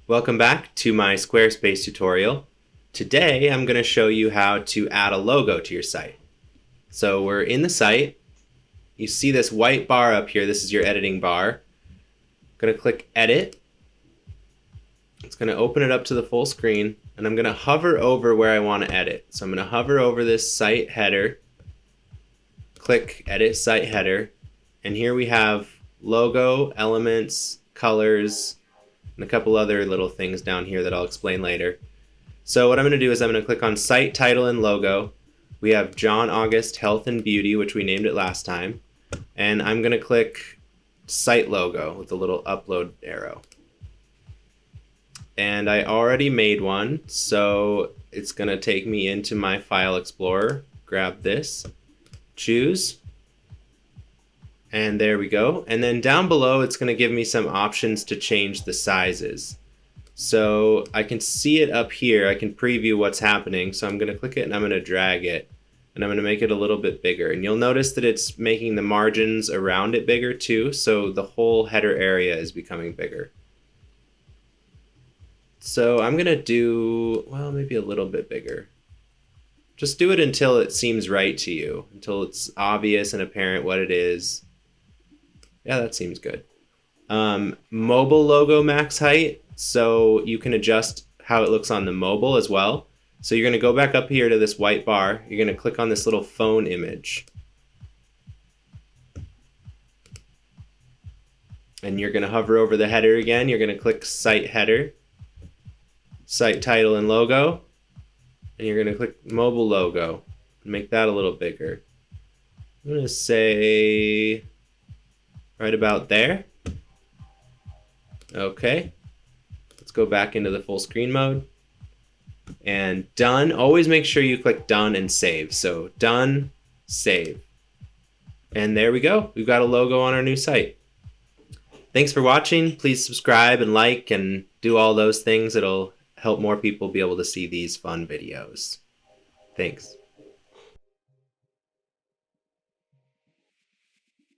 Welcome back to my Squarespace tutorial. Today I'm going to show you how to add a logo to your site. So we're in the site. You see this white bar up here. This is your editing bar. I'm going to click Edit. It's going to open it up to the full screen, and I'm going to hover over where I want to edit. So I'm going to hover over this site header, click Edit Site Header, and here we have logo, elements, colors, and a couple other little things down here that I'll explain later. So what I'm going to do is I'm going to click on Site Title and Logo. We have John August Health and Beauty, which we named it last time. And I'm going to click Site Logo with the little upload arrow. And I already made one, so it's going to take me into my File Explorer. Grab this, choose, and there we go. And then down below, it's going to give me some options to change the sizes. So I can see it up here. I can preview what's happening. So I'm going to click it and I'm going to drag it. And I'm going to make it a little bit bigger. And you'll notice that it's making the margins around it bigger too. So the whole header area is becoming bigger. So I'm going to do, well, maybe a little bit bigger. Just do it until it seems right to you, until it's obvious and apparent what it is. Yeah, that seems good. Mobile logo max height, so you can adjust how it looks on the mobile as well. So you're going to go back up here to this white bar. You're going to click on this little phone image. And you're going to hover over the header again. You're going to click Site Header, Site Title and Logo. And you're going to click Mobile Logo and make that a little bigger. I'm going to say right about there. Okay. Let's go back into the full screen mode. And done. Always make sure you click done and save. So done, save. And there we go. We've got a logo on our new site. Thanks for watching. Please subscribe and like and do all those things. It'll help more people be able to see these fun videos. Thanks.